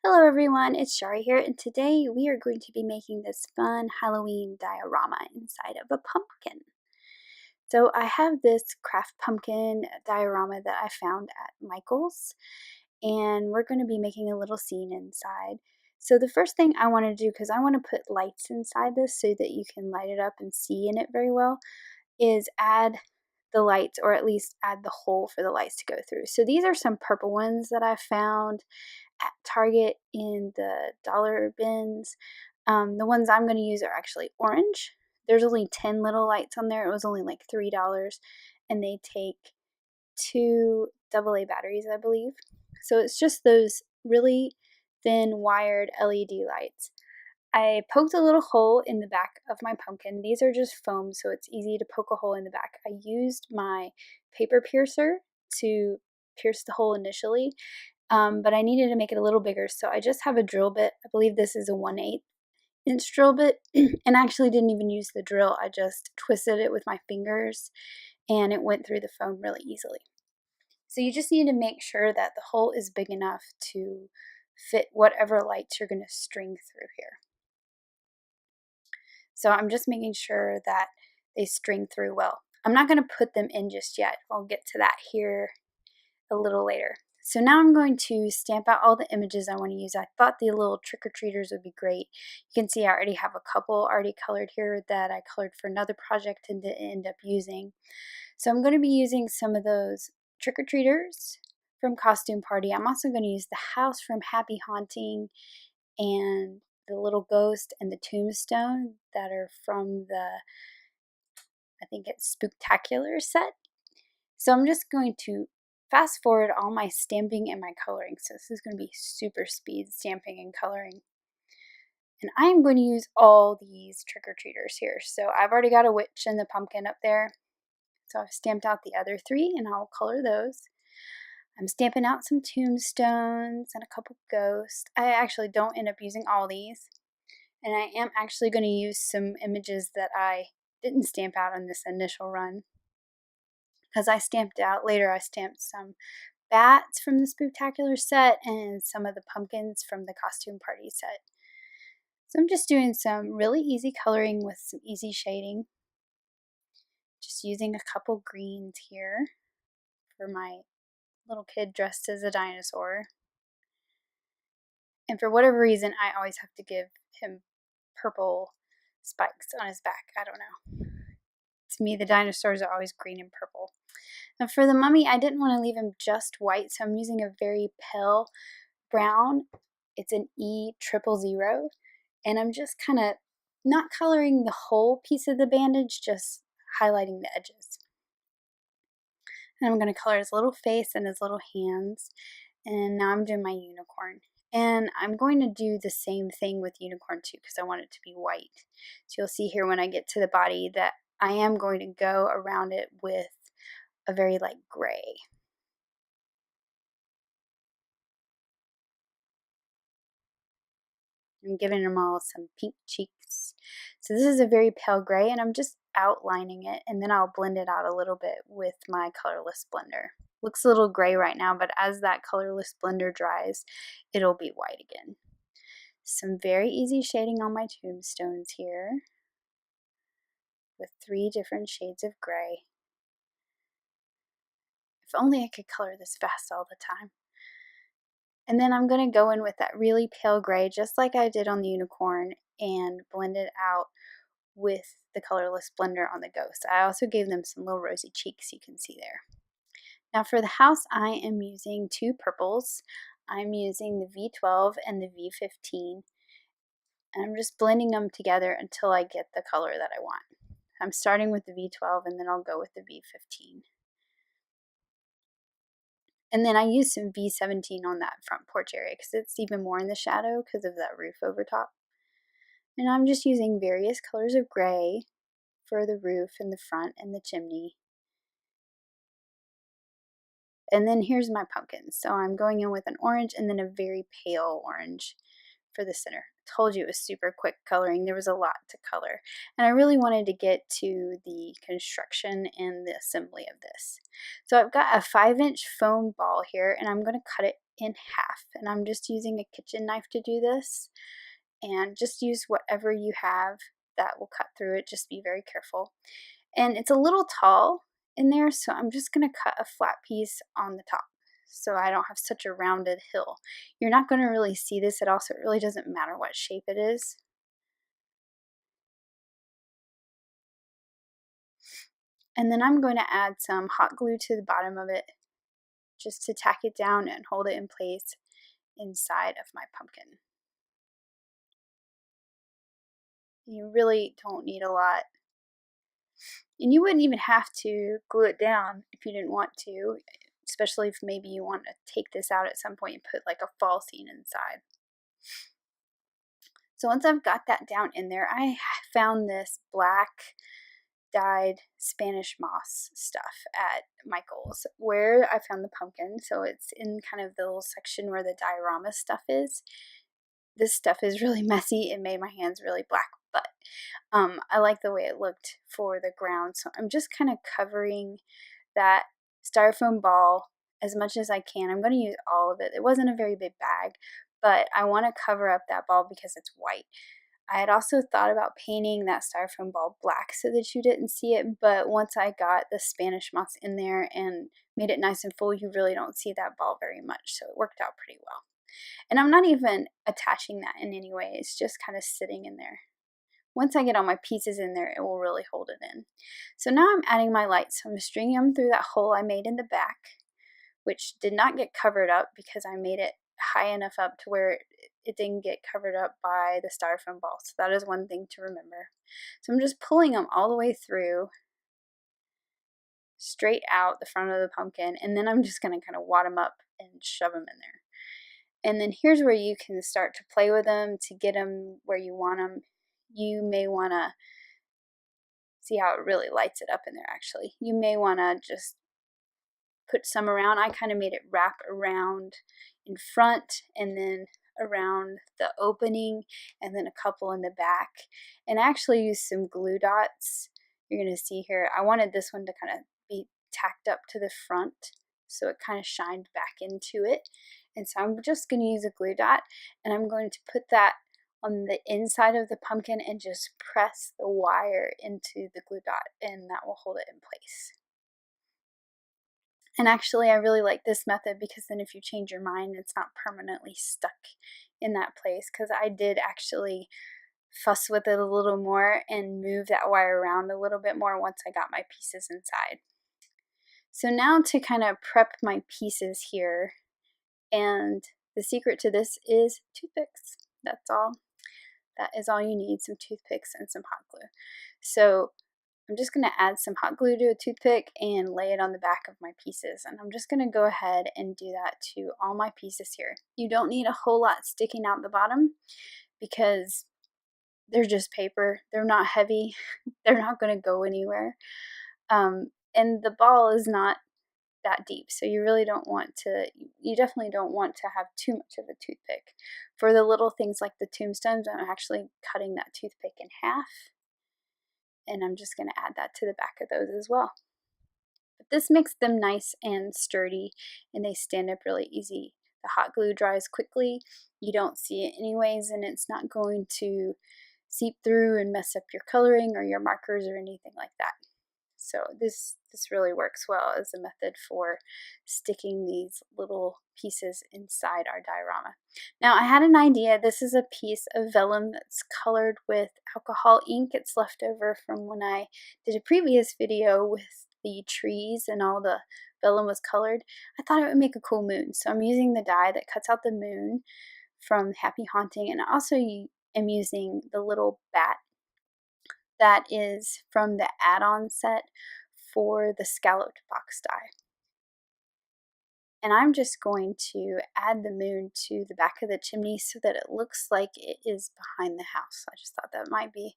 Hello everyone, it's Shari here, and today we are going to be making this fun Halloween diorama inside of a pumpkin. So I have this craft pumpkin diorama that I found at Michael's, and we're going to be making a little scene inside. So the first thing I want to do, because I want to put lights inside this so that you can light it up and see in it very well, is add the lights, or at least add the hole for the lights to go through. So these are some purple ones that I found at Target in the dollar bins. The ones I'm going to use are actually orange. There's only 10 little lights on there. It was only like $3, and they take 2 AA batteries, I believe. So it's just those really thin wired LED lights. I poked a little hole in the back of my pumpkin. These are just foam, so it's easy to poke a hole in the back. I used my paper piercer to pierce the hole initially, but I needed to make it a little bigger, so I just have a drill bit. I believe this is a 1/8 inch drill bit, and I actually didn't even use the drill. I just twisted it with my fingers, and it went through the foam really easily. So you just need to make sure that the hole is big enough to fit whatever lights you're going to string through here. So I'm just making sure that they string through well. I'm not going to put them in just yet. I'll get to that here a little later. So now I'm going to stamp out all the images I want to use. I thought the little trick-or-treaters would be great. You can see I already have a couple already colored here that I colored for another project and didn't end up using. So I'm going to be using some of those trick-or-treaters from Costume Party. I'm also going to use the house from Happy Haunting and the little ghost and the tombstone that are from the, I think it's Spooktacular set. So I'm just going to fast forward all my stamping and my coloring. So this is going to be super speed stamping and coloring. And I am going to use all these trick-or-treaters here. So I've already got a witch and the pumpkin up there. So I've stamped out the other 3 and I'll color those. I'm stamping out some tombstones and a couple ghosts. I actually don't end up using all these. And I am actually going to use some images that I didn't stamp out on this initial run. Because I stamped some bats from the Spooktacular set and some of the pumpkins from the Costume Party set. So I'm just doing some really easy coloring with some easy shading. Just using a couple greens here for my little kid dressed as a dinosaur. And for whatever reason, I always have to give him purple spikes on his back. I don't know. To me, the dinosaurs are always green and purple. Now for the mummy, I didn't want to leave him just white, so I'm using a very pale brown. It's an E000, and I'm just kind of not coloring the whole piece of the bandage, just highlighting the edges. And I'm going to color his little face and his little hands. And now I'm doing my unicorn. And I'm going to do the same thing with unicorn too, because I want it to be white. So you'll see here when I get to the body that I am going to go around it with a very light gray. I'm giving them all some pink cheeks. So this is a very pale gray, and I'm just outlining it, and then I'll blend it out a little bit with my colorless blender. Looks a little gray right now, but as that colorless blender dries, it'll be white again. Some very easy shading on my tombstones here with 3 different shades of gray. If only I could color this fast all the time. And then I'm going to go in with that really pale gray, just like I did on the unicorn, and blend it out with the colorless blender on the ghost. I also gave them some little rosy cheeks you can see there. Now for the house, I am using 2 purples. I'm using the V12 and the V15. And I'm just blending them together until I get the color that I want. I'm starting with the V12 and then I'll go with the V15. And then I used some V17 on that front porch area because it's even more in the shadow because of that roof over top. And I'm just using various colors of gray for the roof and the front and the chimney. And then here's my pumpkins. So I'm going in with an orange and then a very pale orange for the center. told you it was super quick coloring. There was a lot to color, and I really wanted to get to the construction and the assembly of this. So I've got a 5-inch foam ball here, and I'm going to cut it in half, and I'm just using a kitchen knife to do this, and just use whatever you have that will cut through it. Just be very careful. And it's a little tall in there, so I'm just going to cut a flat piece on the top so I don't have such a rounded hill. You're not going to really see this at all, so it really doesn't matter what shape it is. And then I'm going to add some hot glue to the bottom of it just to tack it down and hold it in place inside of my pumpkin. You really don't need a lot. And you wouldn't even have to glue it down if you didn't want to, especially if maybe you want to take this out at some point and put like a fall scene inside. So once I've got that down in there, I found this black dyed Spanish moss stuff at Michael's where I found the pumpkin. So it's in kind of the little section where the diorama stuff is. This stuff is really messy. It made my hands really black, but I like the way it looked for the ground. So I'm just kind of covering that styrofoam ball as much as I can. I'm going to use all of it. It wasn't a very big bag, but I want to cover up that ball because it's white. I had also thought about painting that styrofoam ball black so that you didn't see it, but once I got the Spanish moss in there and made it nice and full, you really don't see that ball very much, so it worked out pretty well. And I'm not even attaching that in any way, it's just kind of sitting in there. Once I get all my pieces in there, it will really hold it in. So now I'm adding my lights. So I'm stringing them through that hole I made in the back, which did not get covered up because I made it high enough up to where it didn't get covered up by the styrofoam ball. So that is one thing to remember. So I'm just pulling them all the way through, straight out the front of the pumpkin, and then I'm just going to kind of wad them up and shove them in there. And then here's where you can start to play with them to get them where you want them. You may want to see how it really lights it up in there actually. You may want to just put some around. I kind of made it wrap around in front and then around the opening and then a couple in the back. And I actually used some glue dots. You're going to see here. I wanted this one to kind of be tacked up to the front so it kind of shined back into it. And so I'm just going to use a glue dot and I'm going to put that on the inside of the pumpkin and just press the wire into the glue dot and that will hold it in place. And actually I really like this method because then if you change your mind, it's not permanently stuck in that place, because I did actually fuss with it a little more and move that wire around a little bit more once I got my pieces inside. So now to kind of prep my pieces here, and the secret to this is toothpicks. That's all. That is all you need, some toothpicks and some hot glue. So I'm just going to add some hot glue to a toothpick and lay it on the back of my pieces. And I'm just going to go ahead and do that to all my pieces here. You don't need a whole lot sticking out the bottom because they're just paper. They're not heavy. They're not going to go anywhere. And the ball is not that deep, so you really don't want to, you definitely don't want to have too much of a toothpick. For the little things like the tombstones, I'm actually cutting that toothpick in half, and I'm just going to add that to the back of those as well. But this makes them nice and sturdy, and they stand up really easy. The hot glue dries quickly, you don't see it anyways, and it's not going to seep through and mess up your coloring or your markers or anything like that. So this really works well as a method for sticking these little pieces inside our diorama. Now I had an idea. This is a piece of vellum that's colored with alcohol ink. It's left over from when I did a previous video with the trees and all the vellum was colored. I thought it would make a cool moon. So I'm using the die that cuts out the moon from Happy Haunting, and also am using the little bat that is from the add-on set for the scalloped box die. And I'm just going to add the moon to the back of the chimney so that it looks like it is behind the house. I just thought that might be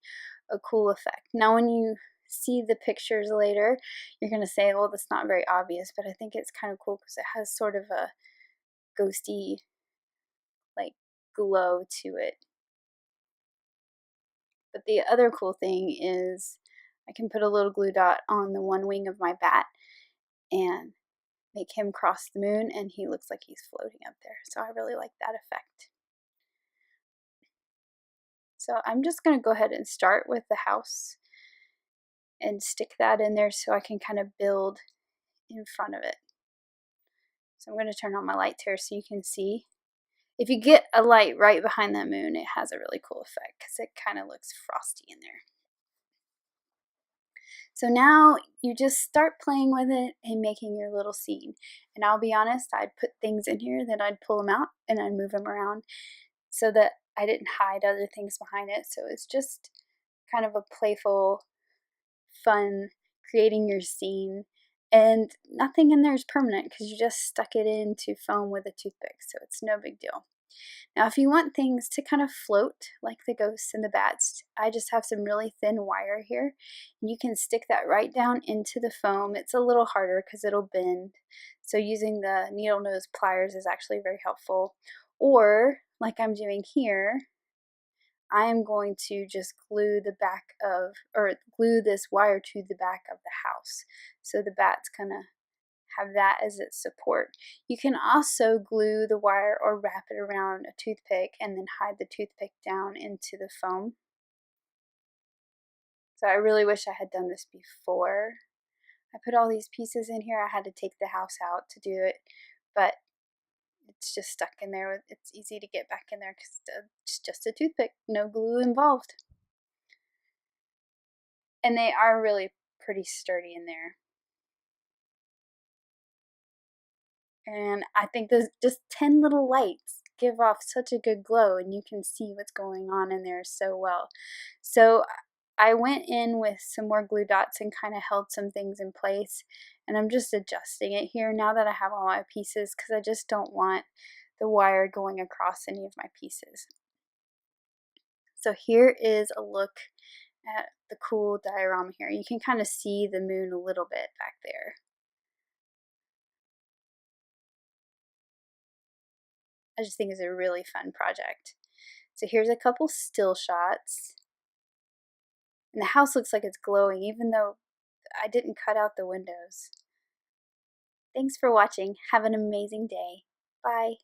a cool effect. Now when you see the pictures later, you're going to say, well, that's not very obvious, but I think it's kind of cool because it has sort of a ghosty like glow to it. But the other cool thing is I can put a little glue dot on the one wing of my bat and make him cross the moon, and he looks like he's floating up there. So I really like that effect. So I'm just going to go ahead and start with the house and stick that in there so I can kind of build in front of it. So I'm going to turn on my lights here so you can see. If you get a light right behind that moon, it has a really cool effect because it kind of looks frosty in there. So now you just start playing with it and making your little scene. And I'll be honest, I'd put things in here that I'd pull them out and I'd move them around so that I didn't hide other things behind it. So it's just kind of a playful, fun, creating your scene. And nothing in there is permanent because you just stuck it into foam with a toothpick. So it's no big deal. Now, if you want things to kind of float like the ghosts and the bats, I just have some really thin wire here. You can stick that right down into the foam. It's a little harder because it'll bend. So using the needle nose pliers is actually very helpful. Or, like I'm doing here, I am going to just glue this wire to the back of the house. So the bat's gonna have that as its support. You can also glue the wire or wrap it around a toothpick and then hide the toothpick down into the foam. So I really wish I had done this before. I put all these pieces in here. I had to take the house out to do it, but it's just stuck in there. It's easy to get back in there because it's just a toothpick, no glue involved. And they are really pretty sturdy in there. And I think those just 10 little lights give off such a good glow, and you can see what's going on in there so well. So I went in with some more glue dots and kind of held some things in place, and I'm just adjusting it here now that I have all my pieces because I just don't want the wire going across any of my pieces. So here is a look at the cool diorama here. You can kind of see the moon a little bit back there. I just think it's a really fun project. So here's a couple still shots. And the house looks like it's glowing even though I didn't cut out the windows. Thanks for watching. Have an amazing day. Bye.